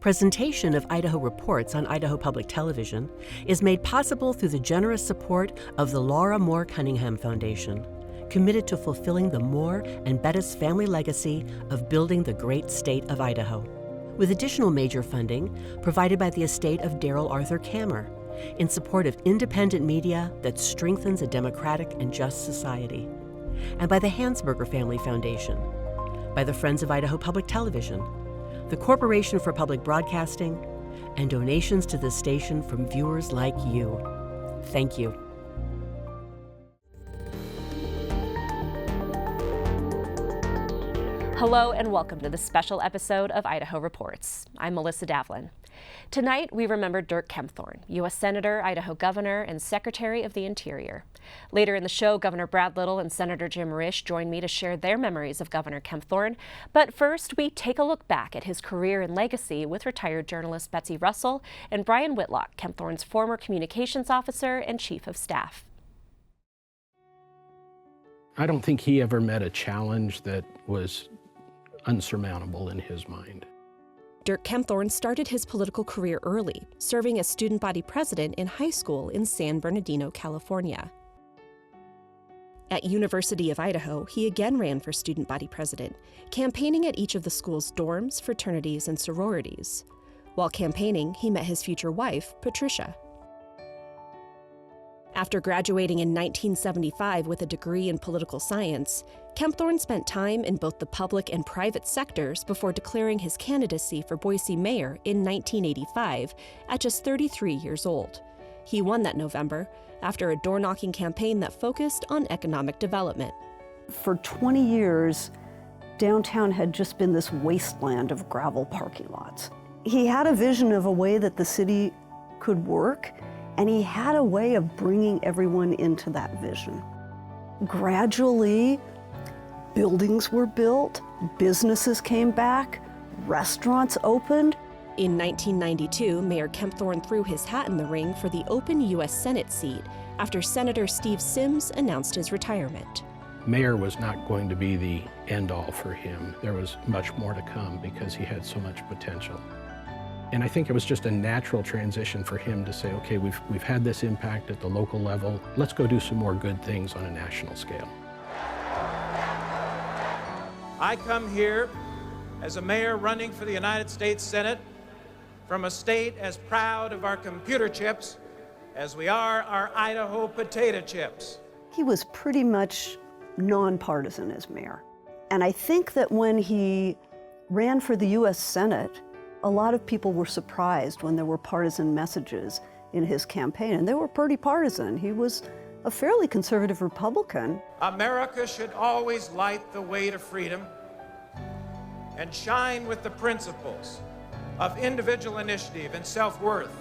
Presentation of Idaho Reports on Idaho Public Television is made possible through the generous support of the Laura Moore Cunningham Foundation, committed to fulfilling the Moore and Bettis family legacy of building the great state of Idaho, with additional major funding provided by the estate of Darrell Arthur Kammer in support of independent media that strengthens a democratic and just society, and by the Hansberger Family Foundation, by the Friends of Idaho Public Television, the Corporation for Public Broadcasting, and donations to this station from viewers like you. Thank you. Hello and welcome to this special episode of Idaho Reports. I'm Melissa Davlin. Tonight we remember Dirk Kempthorne, U.S. Senator, Idaho Governor, and Secretary of the Interior. Later in the show, Governor Brad Little and Senator Jim Risch join me to share their memories of Governor Kempthorne. But first, we take a look back at his career and legacy with retired journalist Betsy Russell and Brian Whitlock, Kempthorne's former communications officer and chief of staff. I don't think he ever met a challenge that was unsurmountable in his mind. Dirk Kempthorne started his political career early, serving as student body president in high school in San Bernardino, California. At University of Idaho, he again ran for student body president, campaigning at each of the school's dorms, fraternities, and sororities. While campaigning, he met his future wife, Patricia. After graduating in 1975 with a degree in political science, Kempthorne spent time in both the public and private sectors before declaring his candidacy for Boise mayor in 1985 at just 33 years old. He won that November after a door-knocking campaign that focused on economic development. For 20 years, downtown had just been this wasteland of gravel parking lots. He had a vision of a way that the city could work, and he had a way of bringing everyone into that vision. Gradually, buildings were built, businesses came back, restaurants opened. In 1992, Mayor Kempthorne threw his hat in the ring for the open U.S. Senate seat after Senator Steve Symms announced his retirement. Mayor was not going to be the end-all for him. There was much more to come because he had so much potential. And I think it was just a natural transition for him to say, okay, we've had this impact at the local level. Let's go do some more good things on a national scale. I come here as a mayor running for the United States Senate from a state as proud of our computer chips as we are our Idaho potato chips. He was pretty much nonpartisan as mayor. And I think that when he ran for the U.S. Senate, a lot of people were surprised when there were partisan messages in his campaign, and they were pretty partisan. He was a fairly conservative Republican. America should always light the way to freedom and shine with the principles of individual initiative and self-worth,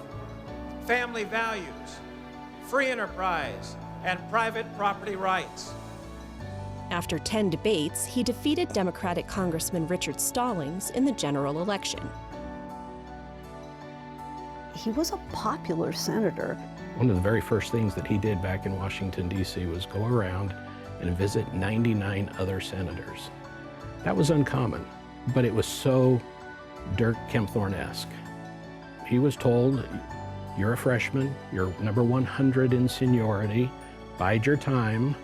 family values, free enterprise, and private property rights. After 10 debates, he defeated Democratic Congressman Richard Stallings in the general election. He was a popular senator. One of the very first things that he did back in Washington, D.C. was go around and visit 99 other senators. That was uncommon, but it was so Dirk Kempthorne-esque. He was told, you're a freshman, you're number 100 in seniority, bide your time.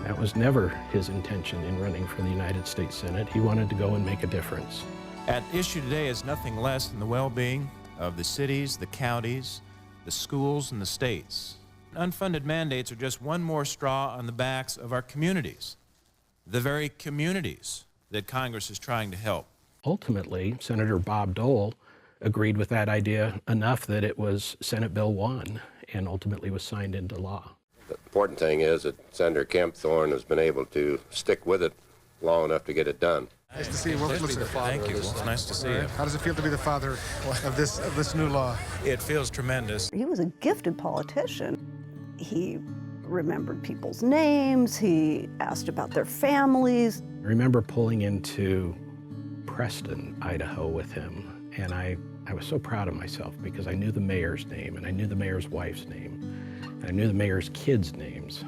That was never his intention in running for the United States Senate. He wanted to go and make a difference. At issue today is nothing less than the well-being of the cities, the counties, the schools, and the states. Unfunded mandates are just one more straw on the backs of our communities, the very communities that Congress is trying to help. Ultimately, Senator Bob Dole agreed with that idea enough that it was Senate Bill 1 and ultimately was signed into law. The important thing is that Senator Kempthorne has been able to stick with it long enough to get it done. Nice to see you. Thank you. Well, it's nice to see you. How does it feel to be the father of this new law? It feels tremendous. He was a gifted politician. He remembered people's names. He asked about their families. I remember pulling into Preston, Idaho with him, and I was so proud of myself because I knew the mayor's name, and I knew the mayor's wife's name, and I knew the mayor's kids' names.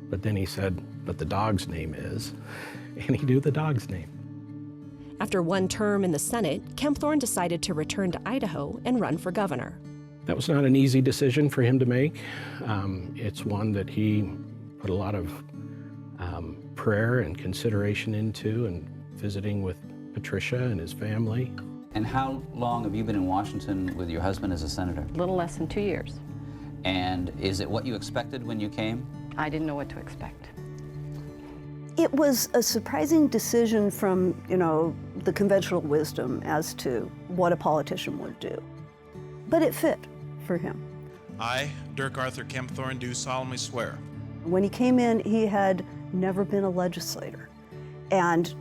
But then he said, but the dog's name is, and he knew the dog's name. After one term in the Senate, Kempthorne decided to return to Idaho and run for governor. That was not an easy decision for him to make. It's one that he put a lot of prayer and consideration into, and visiting with Patricia and his family. And how long have you been in Washington with your husband as a senator? A little less than 2 years. And is it what you expected when you came? I didn't know what to expect. It was a surprising decision from, the conventional wisdom as to what a politician would do. But it fit for him. I, Dirk Arthur Kempthorne, do solemnly swear. When he came in, he had never been a legislator. And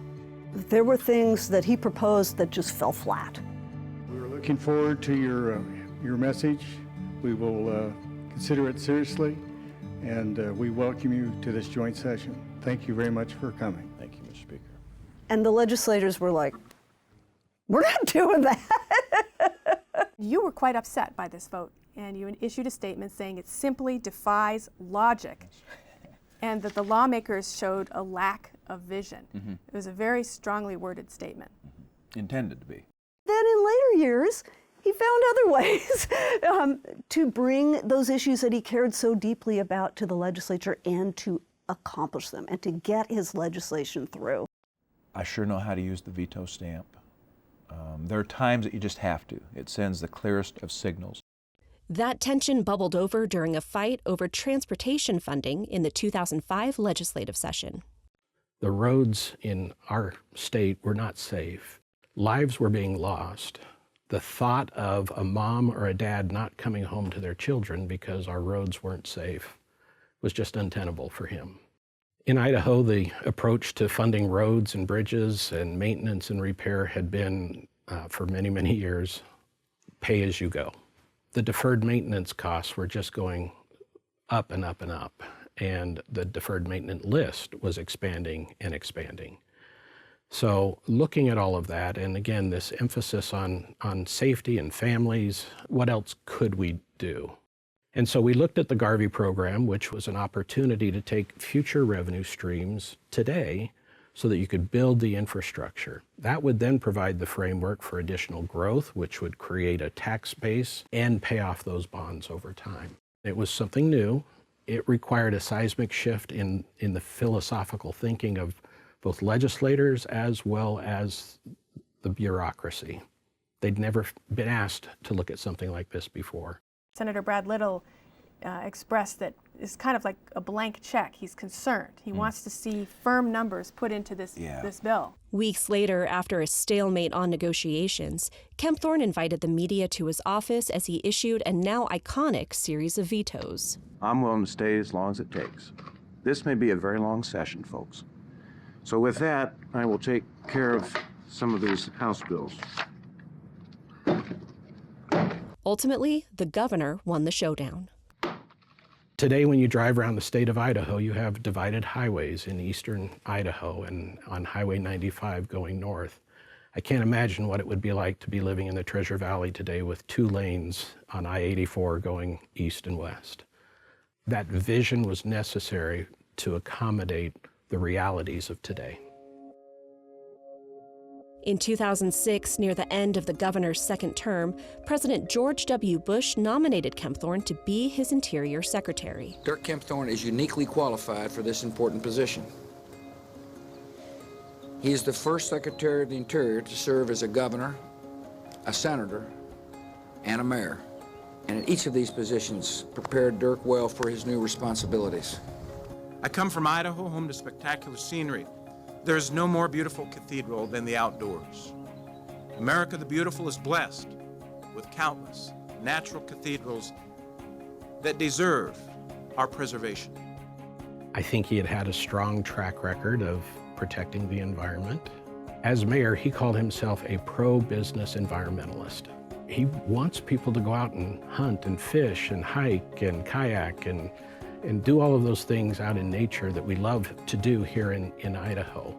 there were things that he proposed that just fell flat. We're looking forward to your message. We will consider it seriously, and we welcome you to this joint session. Thank you very much for coming. Thank you, Mr. Speaker. And the legislators were like, we're not doing that. You were quite upset by this vote, and you issued a statement saying it simply defies logic, and that the lawmakers showed a lack of vision. Mm-hmm. It was a very strongly worded statement. Mm-hmm. Intended to be. Then in later years, he found other ways to bring those issues that he cared so deeply about to the legislature and to accomplish them and to get his legislation through. I sure know how to use the veto stamp. There are times that you just have to. It sends the clearest of signals. That tension bubbled over during a fight over transportation funding in the 2005 legislative session. The roads in our state were not safe. Lives were being lost. The thought of a mom or a dad not coming home to their children because our roads weren't safe was just untenable for him. In Idaho, the approach to funding roads and bridges and maintenance and repair had been, for many, many years, pay as you go. The deferred maintenance costs were just going up and up and up, and the deferred maintenance list was expanding and expanding. So looking at all of that, and again, this emphasis on safety and families, what else could we do? And so we looked at the Garvey program, which was an opportunity to take future revenue streams today so that you could build the infrastructure. That would then provide the framework for additional growth, which would create a tax base and pay off those bonds over time. It was something new. It required a seismic shift in the philosophical thinking of both legislators as well as the bureaucracy. They'd never been asked to look at something like this before. Senator Brad Little expressed that it's kind of like a blank check. He's concerned. He wants to see firm numbers put into this bill. Weeks later, after a stalemate on negotiations, Kempthorne invited the media to his office as he issued a now iconic series of vetoes. I'm willing to stay as long as it takes. This may be a very long session, folks. So with that, I will take care of some of these House bills. Ultimately, the governor won the showdown. Today, when you drive around the state of Idaho, you have divided highways in eastern Idaho and on Highway 95 going north. I can't imagine what it would be like to be living in the Treasure Valley today with 2 lanes on I-84 going east and west. That vision was necessary to accommodate the realities of today. In 2006, near the end of the governor's second term, President George W. Bush nominated Kempthorne to be his Interior Secretary. Dirk Kempthorne is uniquely qualified for this important position. He is the first Secretary of the Interior to serve as a governor, a senator, and a mayor. And in each of these positions prepared Dirk well for his new responsibilities. I come from Idaho, home to spectacular scenery. There is no more beautiful cathedral than the outdoors. America the Beautiful is blessed with countless natural cathedrals that deserve our preservation. I think he had had a strong track record of protecting the environment. As mayor, he called himself a pro-business environmentalist. He wants people to go out and hunt and fish and hike and kayak and do all of those things out in nature that we love to do here in Idaho.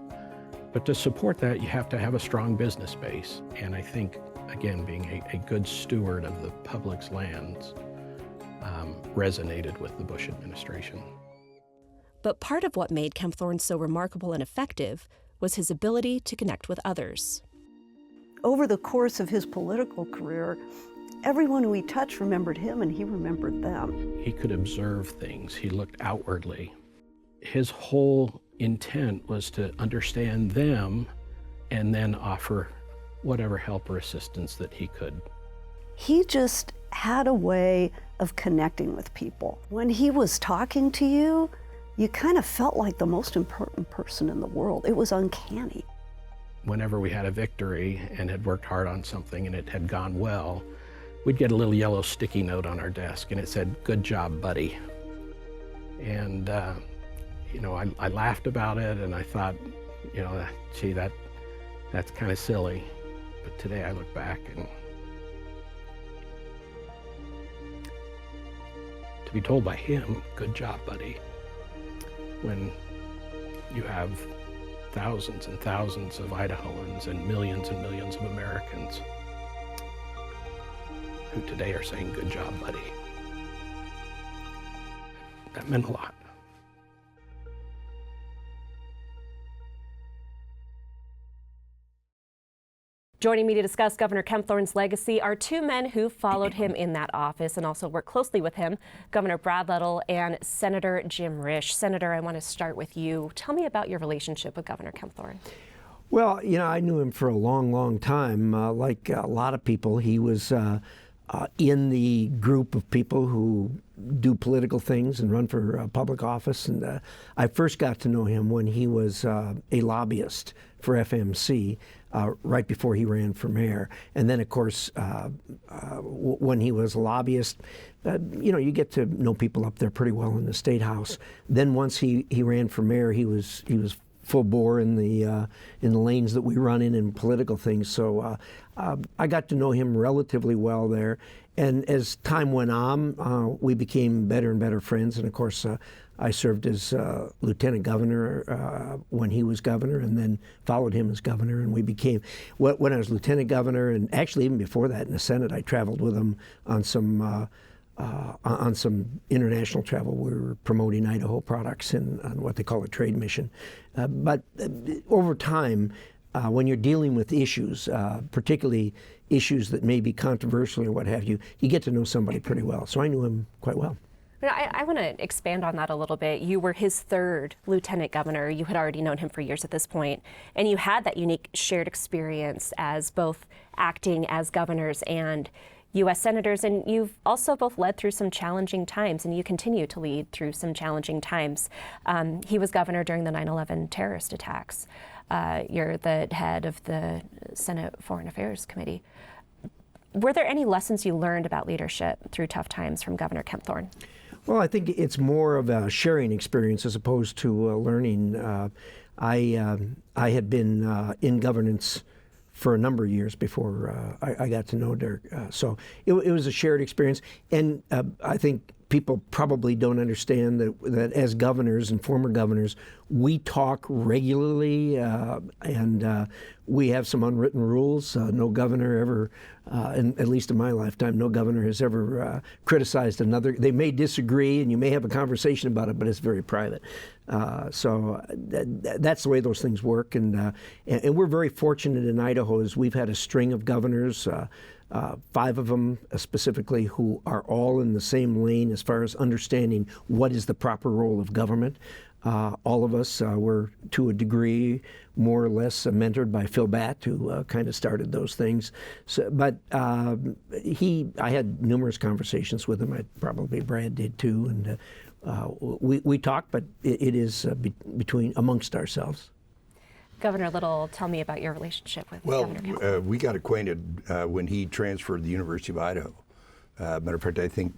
But to support that, you have to have a strong business base. And I think, again, being a good steward of the public's lands resonated with the Bush administration. But part of what made Kempthorne so remarkable and effective was his ability to connect with others. Over the course of his political career, everyone who he touched remembered him and he remembered them. He could observe things. He looked outwardly. His whole intent was to understand them and then offer whatever help or assistance that he could. He just had a way of connecting with people. When he was talking to you, you kind of felt like the most important person in the world. It was uncanny. Whenever we had a victory and had worked hard on something and it had gone well, we'd get a little yellow sticky note on our desk and it said, "Good job, buddy." And, you know, I laughed about it and I thought, you know, gee, that's kind of silly. But today I look back and to be told by him, "Good job, buddy," when you have thousands and thousands of Idahoans and millions of Americans who today are saying, "Good job, buddy." That meant a lot. Joining me to discuss Governor Kempthorne's legacy are two men who followed him in that office and also worked closely with him, Governor Brad Little and Senator Jim Risch. Senator, I want to start with you. Tell me about your relationship with Governor Kempthorne. Well, you know, I knew him for a long time. Like a lot of people, he was in the group of people who do political things and run for public office. And I first got to know him when he was a lobbyist for FMC. Right before he ran for mayor. And then, of course, when he was a lobbyist, you know, you get to know people up there pretty well in the State House. Then once he ran for mayor, he was full bore in the lanes that we run in political things. So I got to know him relatively well there. And as time went on, we became better and better friends. And of course, I served as lieutenant governor when he was governor, and then followed him as governor. And we became, when I was lieutenant governor, and actually even before that in the Senate, I traveled with him on some international travel. We were promoting Idaho products on what they call a trade mission. But over time, when you're dealing with issues, particularly issues that may be controversial or what have you, you get to know somebody pretty well. So I knew him quite well. I want to expand on that a little bit. You were his third lieutenant governor. You had already known him for years at this point, and you had that unique shared experience as both acting as governors and U.S. senators, and you've also both led through some challenging times, and you continue to lead through some challenging times. He was governor during the 9/11 terrorist attacks. You're the head of the Senate Foreign Affairs Committee. Were there any lessons you learned about leadership through tough times from Governor Kempthorne? Well, I think it's more of a sharing experience as opposed to learning. I had been in governance for a number of years before I got to know Dirk. So it was a shared experience. And I think people probably don't understand that as governors and former governors, we talk regularly and we have some unwritten rules. No governor ever, at least in my lifetime, no governor has ever criticized another. They may disagree and you may have a conversation about it, but it's very private. So that's the way those things work. And we're very fortunate in Idaho as we've had a string of governors, 5 of them specifically, who are all in the same lane as far as understanding what is the proper role of government. All of us were, to a degree, more or less mentored by Phil Batt, who kind of started those things. So, but I had numerous conversations with him. Probably Brad did too, and we talk, but it is amongst ourselves. Governor Little, tell me about your relationship with Governor Kempthorne. We got acquainted when he transferred to the University of Idaho. Matter of fact, I think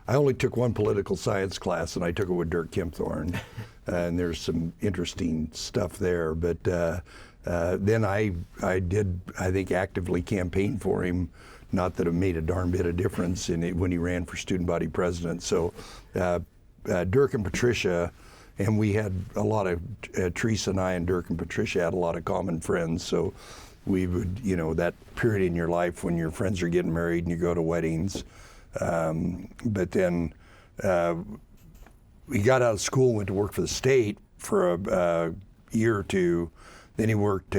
I only took one political science class, and I took it with Dirk Kempthorne. And there's some interesting stuff there. But then I did, I think, actively campaign for him. Not that it made a darn bit of difference when he ran for student body president. So Dirk and Patricia, and we had a lot of, Teresa and I and Dirk and Patricia had a lot of common friends. So we would, that period in your life when your friends are getting married and you go to weddings. But then he got out of school, went to work for the state for a year or two. Then he worked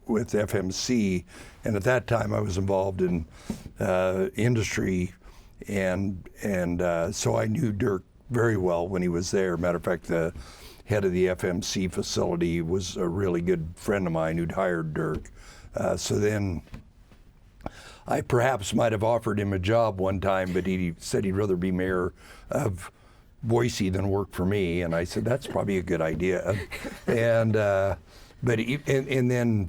FMC, and at that time I was involved in industry, and so I knew Dirk very well when he was there. Matter of fact, the head of the FMC facility was a really good friend of mine who'd hired Dirk. So then I perhaps might have offered him a job one time, but he said he'd rather be mayor of Boise than work for me, and I said that's probably a good idea. And and then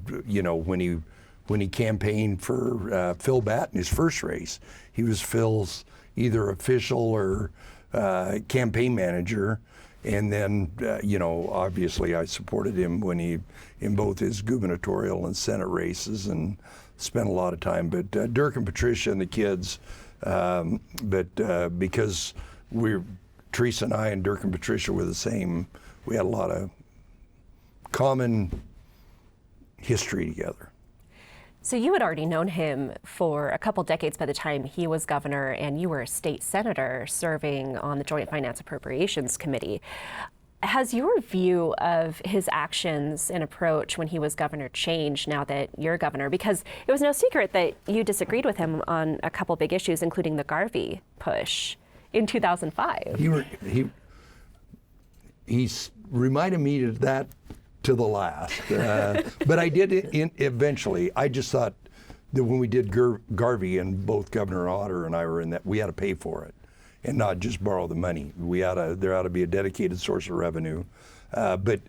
when he campaigned for Phil Batt in his first race, he was Phil's either official or campaign manager. And then, obviously I supported him when in both his gubernatorial and Senate races, and spent a lot of time. But Dirk and Patricia and the kids, because Teresa and I and Dirk and Patricia were the same, we had a lot of common history together. So you had already known him for a couple decades by the time he was governor, and you were a state senator serving on the Joint Finance Appropriations Committee. Has your view of his actions and approach when he was governor changed now that you're governor? Because it was no secret that you disagreed with him on a couple big issues, including the Garvey push in 2005. He reminded me of that to the last. But I did it eventually. I just thought that when we did Garvey, and both Governor Otter and I were in that, we had to pay for it and not just borrow the money. There ought to be a dedicated source of revenue. But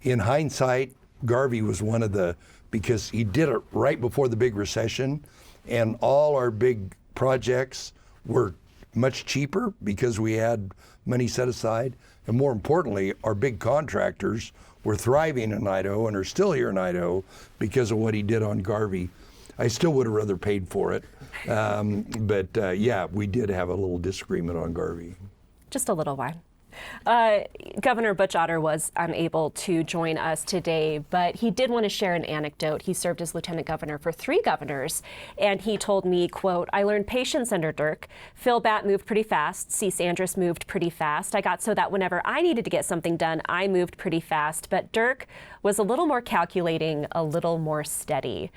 in hindsight, Garvey was one of because he did it right before the big recession, and all our big projects were much cheaper because we had money set aside. And more importantly, our big contractors were thriving in Idaho and are still here in Idaho because of what he did on Garvey. I still would have rather paid for it. But yeah, we did have a little disagreement on Garvey. Just a little one. Governor Butch Otter was unable to join us today, but he did want to share an anecdote. He served as lieutenant governor for 3 governors, and he told me, quote, "I learned patience under Dirk. Phil Batt moved pretty fast. C. Sanders moved pretty fast. I got so that whenever I needed to get something done, I moved pretty fast. But Dirk was a little more calculating, a little more steady."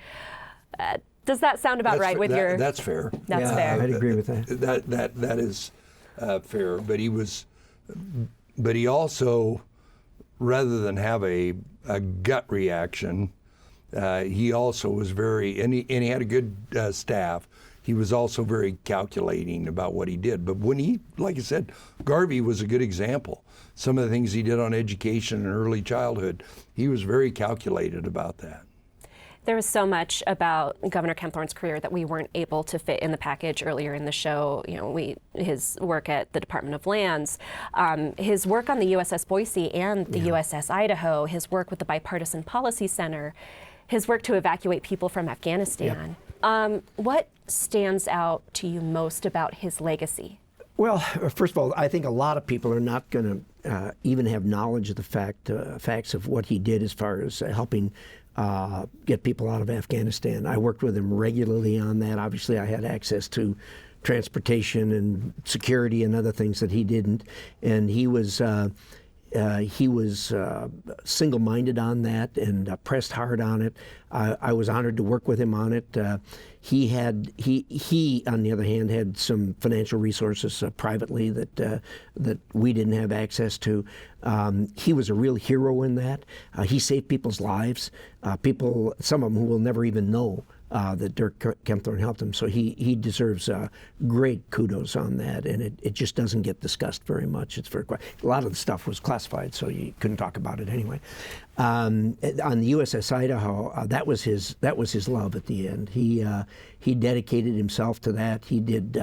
Does that sound about right with your... That's fair. That's fair. I'd agree with that. That is fair, but he also, rather than have a gut reaction, he also was and he had a good staff. He was also very calculating about what he did. But when like I said, Garvey was a good example. Some of the things he did on education and early childhood, he was very calculated about that. There was so much about Governor Kempthorne's career that we weren't able to fit in the package earlier in the show. His work at the Department of Lands, his work on the USS Boise and the USS Idaho, his work with the Bipartisan Policy Center, his work to evacuate people from Afghanistan. What stands out to you most about his legacy? Well, first of all, I think a lot of people are not going to even have knowledge of the facts of what he did as far as helping get people out of Afghanistan. I worked with him regularly on that. Obviously, I had access to transportation and security and other things that he didn't. And he was single-minded on that and pressed hard on it. I was honored to work with him on it. He, on the other hand, had some financial resources privately that we didn't have access to. He was a real hero in that. He saved people's lives. Some of them who will never even know that Dirk Kempthorne helped him. So he deserves great kudos on that, and it just doesn't get discussed very much. It's very quiet. A lot of the stuff was classified, so you couldn't talk about it anyway. On the USS Idaho, that was his love at the end. He dedicated himself to that. He did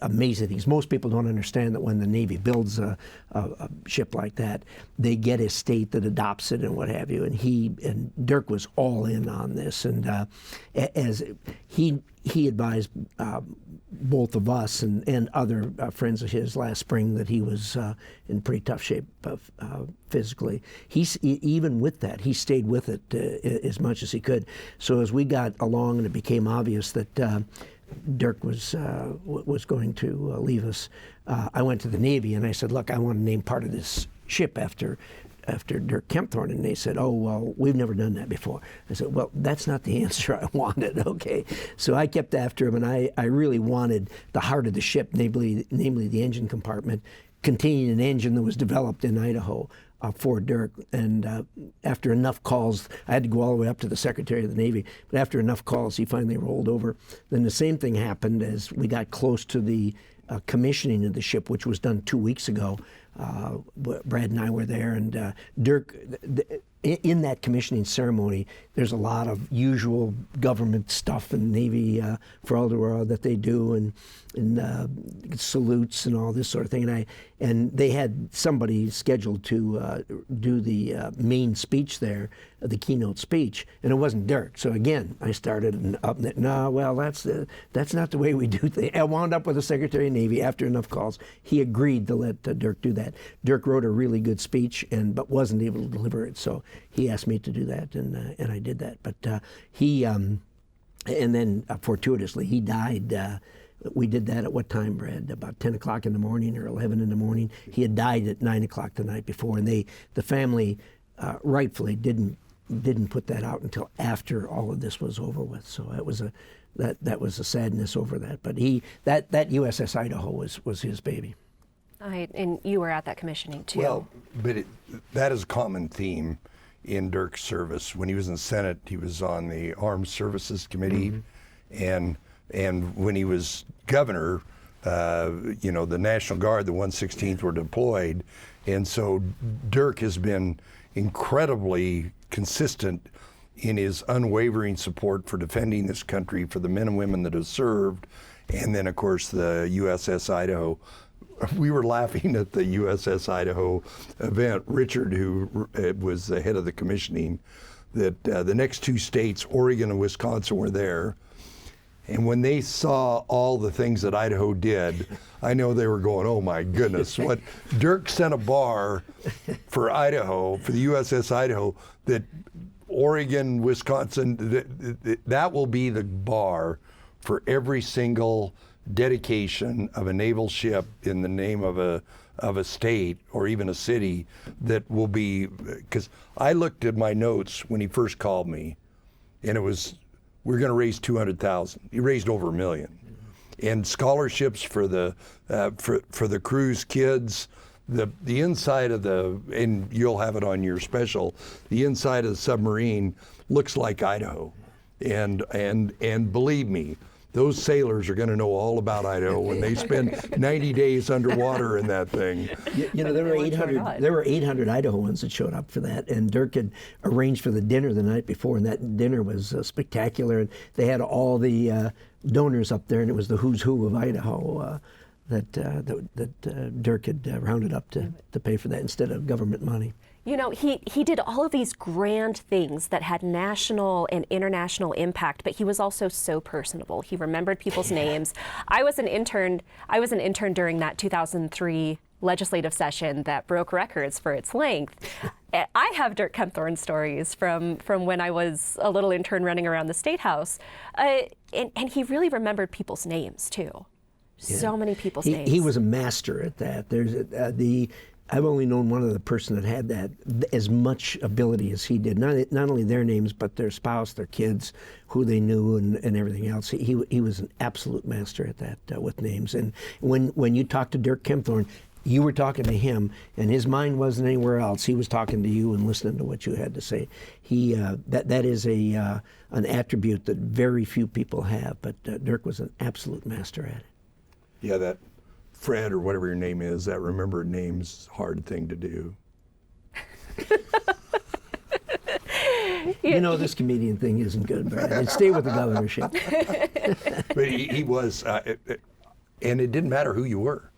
amazing things. Most people don't understand that when the Navy builds a ship like that, they get a state that adopts it and what have you. And Dirk was all in on this, and as he advised both of us and other friends of his last spring that he was in pretty tough shape physically. Even with that, he stayed with it as much as he could. So as we got along and it became obvious that Dirk was going to leave us, I went to the Navy and I said, look, I want to name part of this ship after Dirk Kempthorne, and they said, "Oh, well, we've never done that before." I said, "Well, that's not the answer I wanted." Okay, so I kept after him, and I really wanted the heart of the ship, namely the engine compartment, containing an engine that was developed in Idaho for Dirk. And after enough calls, I had to go all the way up to the Secretary of the Navy, but after enough calls, he finally rolled over. Then the same thing happened as we got close to the commissioning of the ship, which was done 2 weeks ago. Brad and I were there, and Dirk, in that commissioning ceremony, there's a lot of usual government stuff in Navy for Eldorado that they do, and salutes and all this sort of thing. And they had somebody scheduled to do the main speech there, the keynote speech, and it wasn't Dirk. So again, I started up. No, well, that's not the way we do things. I wound up with the Secretary of Navy after enough calls. He agreed to let Dirk do that. Dirk wrote a really good speech, but wasn't able to deliver it. So he asked me to do that, and I did that. But he, and then fortuitously, he died. We did that at what time, Brad? About 10 o'clock in the morning or 11 in the morning. He had died at 9 o'clock the night before, and the family rightfully didn't put that out until after all of this was over with. So that was a sadness over that. But that USS Idaho was his baby. And you were at that commissioning too. Well, but that is a common theme in Dirk's service. When he was in the Senate, he was on the Armed Services Committee, and when he was governor, the National Guard, the 116th, were deployed, and so Dirk has been incredibly consistent in his unwavering support for defending this country, for the men and women that have served, and then of course the USS Idaho. We were laughing at the USS Idaho event. Richard, who was the head of the commissioning, that the next two states, Oregon and Wisconsin, were there. And when they saw all the things that Idaho did, I know they were going, "Oh my goodness, what?" Dirk sent a bar for Idaho, for the USS Idaho, that Oregon, Wisconsin, that will be the bar for every single dedication of a naval ship in the name of a state or even a city that will be, because I looked at my notes when he first called me, and it was, we're going to raise 200,000. He raised over $1 million, and scholarships for the crew's kids. The inside of and you'll have it on your special, the inside of the submarine looks like Idaho, and believe me, those sailors are going to know all about Idaho when they spend 90 days underwater in that thing. There were 800 Idahoans that showed up for that, and Dirk had arranged for the dinner the night before, and that dinner was spectacular. And they had all the donors up there, and it was the who's who of Idaho that Dirk had rounded up to pay for that instead of government money. You know, he did all of these grand things that had national and international impact, but he was also so personable. He remembered people's names. I was an intern during that 2003 legislative session that broke records for its length. I have Dirk Kempthorne stories from when I was a little intern running around the State House, and he really remembered people's names too. Yeah. So many people's names. He was a master at that. There's I've only known one other person that had that as much ability as he did. Not only their names, but their spouse, their kids, who they knew, and everything else. He was an absolute master at that with names. And when you talked to Dirk Kempthorne, you were talking to him, and his mind wasn't anywhere else. He was talking to you and listening to what you had to say. That is an attribute that very few people have, but Dirk was an absolute master at it. Yeah, that Fred or whatever your name is, that remembered name's a hard thing to do. This comedian thing isn't good, Brad. I'd stay with the governorship. But he was, and it didn't matter who you were.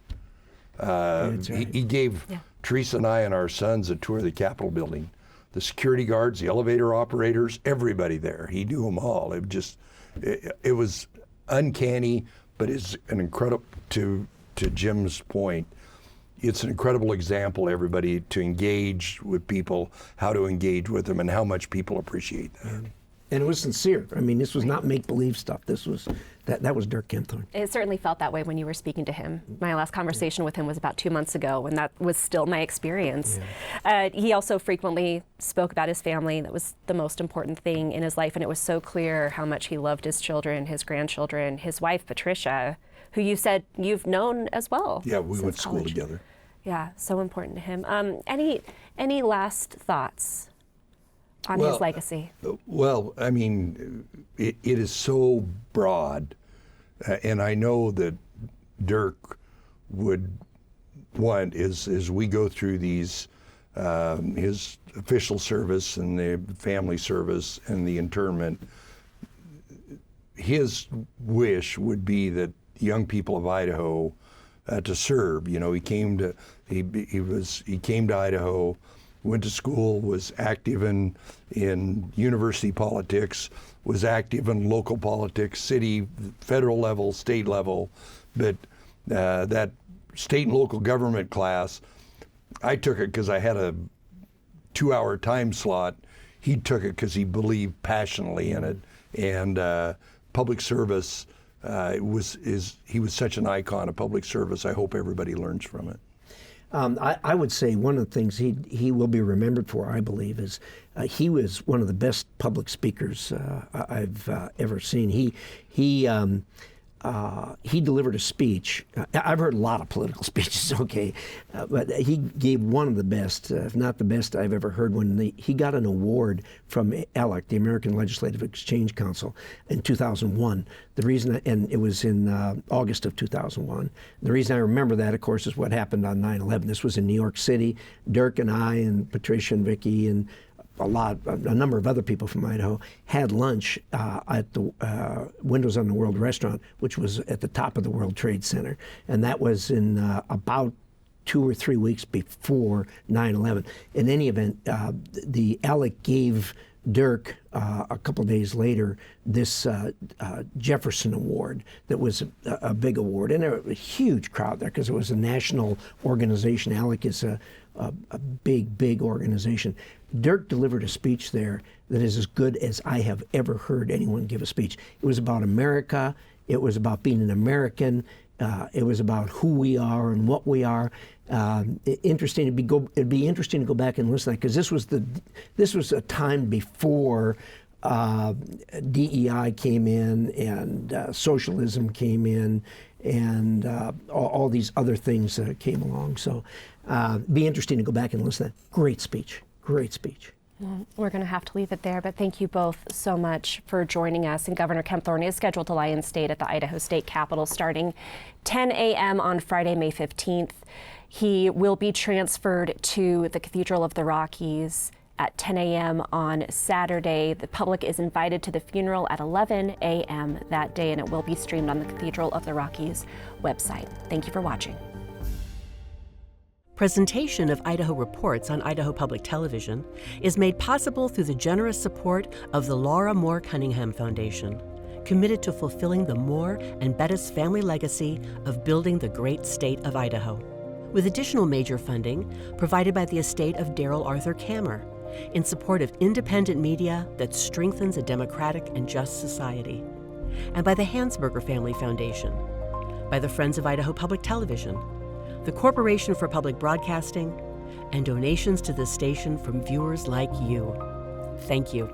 Right. He gave Teresa and I and our sons a tour of the Capitol building. The security guards, the elevator operators, everybody there. He knew them all. It was uncanny, but it's an incredible, to Jim's point, it's an incredible example, everybody, to engage with people, how to engage with them, and how much people appreciate that. And it was sincere. I mean, this was not make-believe stuff. This was That was Dirk Kempthorne. It certainly felt that way when you were speaking to him. My last conversation with him was about 2 months ago, and that was still my experience. Yeah. He also frequently spoke about his family. That was the most important thing in his life, and it was so clear how much he loved his children, his grandchildren, his wife, Patricia, who you said you've known as well. Yeah, we went to school together. Yeah, so important to him. Any last thoughts on his legacy? Well, I mean, it is so broad, and I know that Dirk would want, as we go through these, his official service and the family service and the internment, his wish would be that young people of Idaho to serve. You know, he came to Idaho, went to school, was active in university politics, was active in local politics, city, federal level, state level. But that state and local government class, I took it because I had a 2-hour time slot. He took it because he believed passionately in it, and public service. He was such an icon of public service. I hope everybody learns from it. I would say one of the things he will be remembered for, I believe, is he was one of the best public speakers I've ever seen. He delivered a speech. I've heard a lot of political speeches, okay, but he gave one of the best, if not the best I've ever heard. When he got an award from ALEC, the American Legislative Exchange Council, in 2001. The reason, and it was in August of 2001. The reason I remember that, of course, is what happened on 9/11. This was in New York City. Dirk and I and Patricia and Vicki and a number of other people from Idaho had lunch at the Windows on the World restaurant, which was at the top of the World Trade Center. And that was in about 2 or 3 weeks before 9/11. In any event, the ALEC gave Dirk a couple of days later this Jefferson Award that was a big award. And there was a huge crowd there because it was a national organization. ALEC is a big organization. Dirk delivered a speech there that is as good as I have ever heard anyone give a speech. It was about America. It was about being an American. It was about who we are and what we are. It'd be interesting to go back and listen to that, because this was a time before DEI came in and socialism came in and all these other things came along. So be interesting to go back and listen to that. Great speech. Great speech. Well, we're going to have to leave it there, but thank you both so much for joining us. And Governor Kempthorne is scheduled to lie in state at the Idaho State Capitol starting 10 a.m. on Friday, May 15th. He will be transferred to the Cathedral of the Rockies at 10 a.m. on Saturday. The public is invited to the funeral at 11 a.m. that day, and it will be streamed on the Cathedral of the Rockies website. Thank you for watching. Presentation of Idaho Reports on Idaho Public Television is made possible through the generous support of the Laura Moore Cunningham Foundation, committed to fulfilling the Moore and Bettis family legacy of building the great state of Idaho, with additional major funding provided by the estate of Darrell Arthur Kammer in support of independent media that strengthens a democratic and just society, and by the Hansberger Family Foundation, by the Friends of Idaho Public Television, the Corporation for Public Broadcasting, and donations to this station from viewers like you. Thank you.